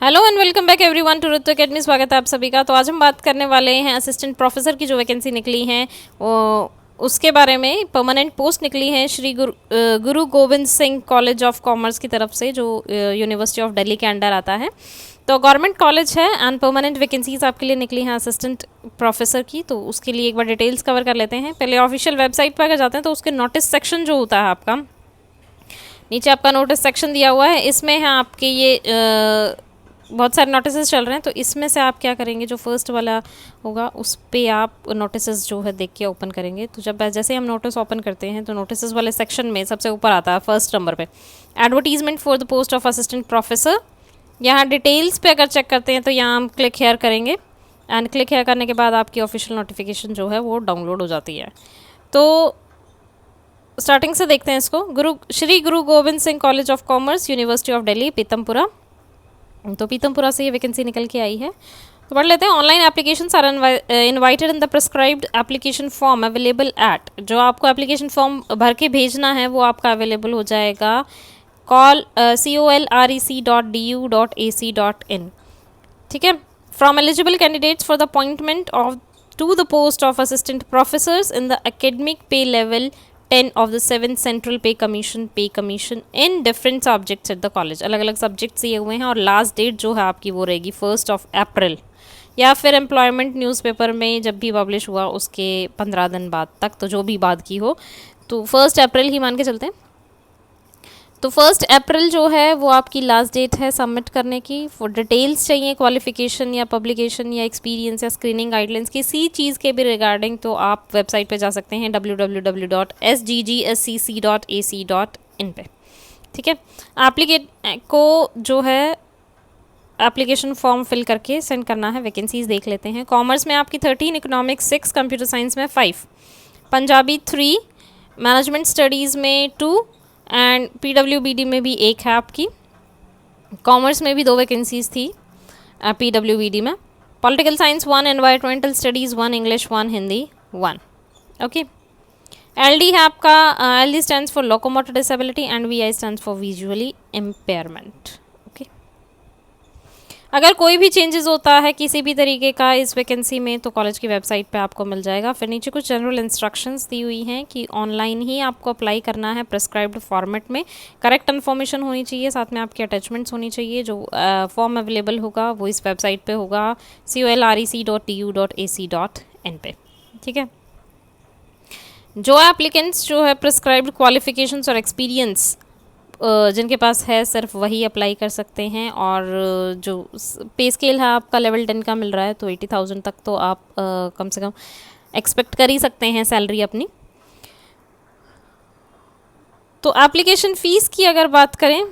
Hello and welcome back everyone to Ritu academy. स्वागत है आप सभी का। तो आज हम बात करने वाले हैं असिस्टेंट प्रोफेसर की जो वैकेंसी निकली है वो उसके बारे में। परमानेंट पोस्ट निकली है श्री गुरु Govind Singh college of commerce की तरफ से, जो यूनिवर्सिटी ऑफ दिल्ली के अंडर आता है। तो गवर्नमेंट कॉलेज है एंड परमानेंट वैकेंसीज आपके लिए निकली हैं असिस्टेंट प्रोफेसर की। तो उसके लिए एक बार डिटेल्स कवर कर लेते हैं। पहले ऑफिशियल वेबसाइट पर अगर जाते हैं तो उसके नोटिस सेक्शन जो होता है आपका, नीचे आपका नोटिस सेक्शन दिया हुआ है, इसमें है आपके ये बहुत सारे नोटिस चल रहे हैं। तो इसमें से आप क्या करेंगे, जो फर्स्ट वाला होगा उस पर आप नोटिस जो है देख के ओपन करेंगे। तो जब जैसे हम नोटिस ओपन करते हैं तो नोटिस वाले सेक्शन में सबसे ऊपर आता है फर्स्ट नंबर पे advertisement for the post of assistant professor. यहाँ डिटेल्स पे अगर चेक करते हैं तो यहाँ हम क्लिक हेयर करेंगे एंड क्लिक हेयर करने के बाद आपकी ऑफिशियल नोटिफिकेशन जो है वो डाउनलोड हो जाती है। तो स्टार्टिंग से देखते हैं इसको। श्री गुरु Govind Singh college of commerce, university of Delhi, Pitampura. तो पीतमपुरा से ये वैकेंसी निकल के आई है। तो पढ़ लेते हैं। Online applications are invited in the prescribed application form available at, जो आपको एप्लीकेशन फॉर्म भर के भेजना है वो आपका अवेलेबल हो जाएगा colrec.du.ac.in। ठीक है। From eligible candidates for the appointment of to the post of assistant professors in the academic pay level 10 of the 7th Central Pay Commission in different subjects at the college। अलग अलग subjects ये हुए हैं और last date जो है आपकी वो रहेगी 1 अप्रैल, या फिर एम्प्लॉयमेंट न्यूज़पेपर में जब भी पब्लिश हुआ उसके 15 दिन बाद तक, तो जो भी बात की हो, तो 1 अप्रैल ही मान के चलते हैं। तो 1 अप्रैल जो है वो आपकी लास्ट डेट है सबमिट करने की। फॉर डिटेल्स चाहिए क्वालिफिकेशन या पब्लिकेशन या एक्सपीरियंस या स्क्रीनिंग गाइडलाइंस किसी चीज़ के भी रिगार्डिंग, तो आप वेबसाइट पे जा सकते हैं www.sggSCC.ac.in पे। ठीक है। एप्लीकेट को जो है एप्लीकेशन फॉर्म फिल करके सेंड करना है। वैकेंसीज देख लेते हैं। कॉमर्स में आपकी 13, इकोनॉमिक्स 6, कंप्यूटर साइंस में 5, पंजाबी 3, मैनेजमेंट स्टडीज़ में 2 एंड PWBD में भी 1 है आपकी। कॉमर्स में भी 2 वैकेंसीज थी PWBD में। Political science 1, environmental studies 1, English 1, Hindi 1। Okay. LD है आपका, LD stands for locomotor disability and VI stands for visually impairment. Okay. अगर कोई भी चेंजेस होता है किसी भी तरीके का इस वैकेंसी में तो कॉलेज की वेबसाइट पे आपको मिल जाएगा। फिर नीचे कुछ जनरल इंस्ट्रक्शंस दी हुई हैं कि ऑनलाइन ही आपको अप्लाई करना है प्रिस्क्राइब्ड फॉर्मेट में। करेक्ट इन्फॉर्मेशन होनी चाहिए, साथ में आपकी अटैचमेंट्स होनी चाहिए। जो फॉर्म अवेलेबल होगा वो इस वेबसाइट पे होगा colrec.du.ac.in पे। ठीक है। जो एप्लीकेंट्स जो है प्रिस्क्राइब्ड क्वालिफिकेशंस और एक्सपीरियंस जिनके पास है सिर्फ वही अप्लाई कर सकते हैं। और जो पे स्केल है आपका लेवल 10 का मिल रहा है, तो 80,000 तक तो आप कम से कम एक्सपेक्ट कर ही सकते हैं सैलरी अपनी। तो एप्लीकेशन फ़ीस की अगर बात करें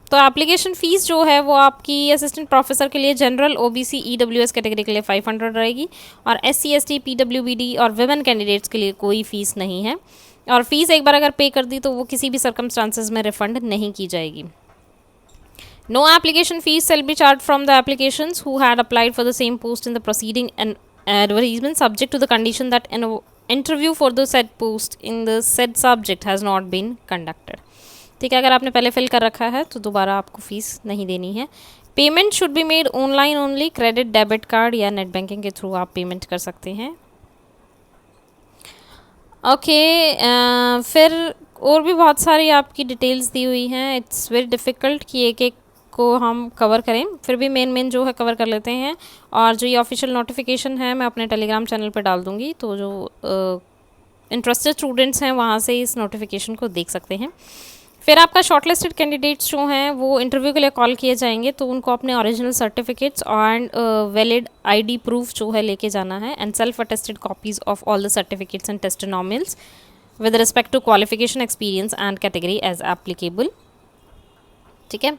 तो एप्लीकेशन फ़ीस जो है वो आपकी असिस्टेंट प्रोफेसर के लिए जनरल, OBC, EWS कैटेगरी के लिए 500 रहेगी, और SC, ST, PWBD और विमेन कैंडिडेट्स के लिए कोई फ़ीस नहीं है। और फीस एक बार अगर पे कर दी तो वो किसी भी सर्कमस्टांसेस में रिफंड नहीं की जाएगी। No application fee shall be charged from the applicants who had applied for the same post in the preceding advertisement, subject to the condition that an interview for the said post in the said subject has not been conducted। ठीक है। अगर आपने पहले fill कर रखा है तो दोबारा आपको फीस नहीं देनी है। Payment should be made online only, credit, debit card या नेट बैंकिंग के थ्रू आप पेमेंट कर सकते हैं। ओके। फिर और भी बहुत सारी आपकी डिटेल्स दी हुई हैं। इट्स वेरी डिफ़िकल्ट कि एक एक को हम कवर करें, फिर भी मेन जो है कवर कर लेते हैं। और जो ये ऑफिशियल नोटिफिकेशन है मैं अपने टेलीग्राम चैनल पर डाल दूँगी, तो जो इंटरेस्टेड स्टूडेंट्स हैं वहाँ से इस नोटिफिकेशन को देख सकते हैं। फिर आपका शॉर्टलिस्टेड कैंडिडेट्स जो हैं वो इंटरव्यू के लिए कॉल किए जाएंगे, तो उनको अपने original certificates and valid ID proof जो है लेके जाना है, and self attested copies of all the certificates and testimonials with respect to qualification, experience and category as applicable. ठीक है।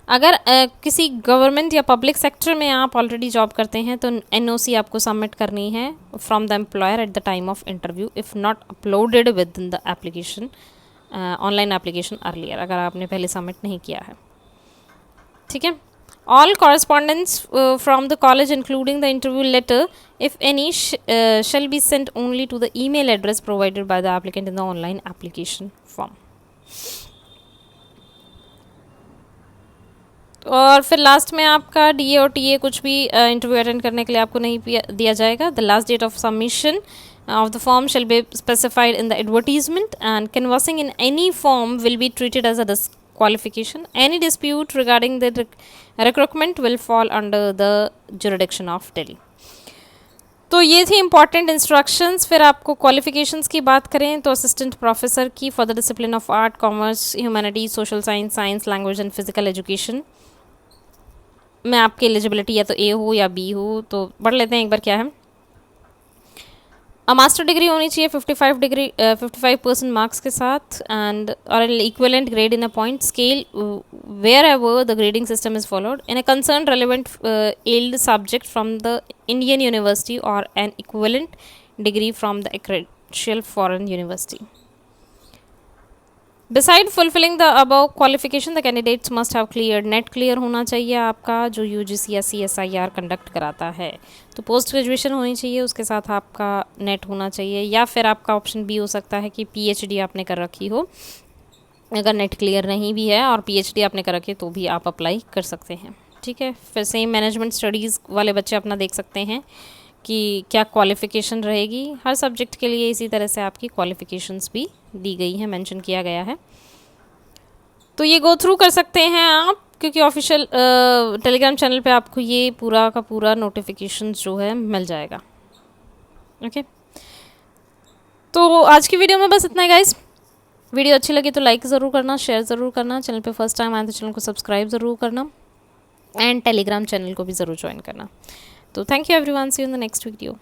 अगर किसी गवर्नमेंट या पब्लिक सेक्टर में आप ऑलरेडी जॉब करते हैं तो NOC आपको सबमिट करनी है from the employer at the time of interview if not uploaded within the application online application earlier, अगर आपने पहले सबमिट नहीं किया है। ठीक है। All correspondence from the college including the interview letter if any shall be sent only to the email address provided by the applicant in the online application form। और फिर लास्ट में आपका DA और TA कुछ भी interview attend करने के लिए आपको नहीं दिया जाएगा. The last date of submission of the form shall be specified in the advertisement, and canvassing in any form will be treated as a disqualification. Any dispute regarding the recruitment will fall under the jurisdiction of Delhi. तो ये थी important instructions. फिर आपको qualifications की बात करें तो assistant professor की for the discipline of art, commerce, humanity, social science, science, language and physical education में आपकी एलिजिबिलिटी या तो A हो या B हो. तो पढ़ लेते हैं एक बार क्या है. मास्टर डिग्री होनी चाहिए 55% मार्क्स के साथ, एंड और equivalent grade in a point scale wherever the grading system is followed in a concern relevant एल्ड subject from the Indian university और an equivalent degree from the accredited foreign university. Beside fulfilling the above qualification, the candidates must have cleared net clear होना चाहिए आपका जो UGC या CSIR conduct कराता है. तो पोस्ट ग्रेजुएशन होनी चाहिए, उसके साथ आपका नेट होना चाहिए, या फिर आपका ऑप्शन B हो सकता है कि PhD आपने कर रखी हो. अगर नेट क्लियर नहीं भी है और PhD आपने कर रखी है तो भी आप अप्लाई कर सकते हैं. ठीक है. फिर सेम मैनेजमेंट स्टडीज़ वाले बच्चे अपना देख सकते हैं कि क्या क्वालिफ़िकेशन रहेगी. हर सब्जेक्ट के लिए इसी तरह से आपकी क्वालिफ़िकेशंस भी दी गई हैं, मेंशन किया गया है. तो ये गो थ्रू कर सकते हैं आप, क्योंकि ऑफिशियल टेलीग्राम चैनल पे आपको ये पूरा का पूरा नोटिफिकेशन जो है मिल जाएगा. ओके. तो आज की वीडियो में बस इतना है गाइस. वीडियो अच्छी लगी तो लाइक ज़रूर करना, शेयर ज़रूर करना. चैनल पे फर्स्ट टाइम आए तो चैनल को सब्सक्राइब ज़रूर करना, एंड टेलीग्राम चैनल को भी ज़रूर ज्वाइन करना. तो thank you everyone, see you in the next video.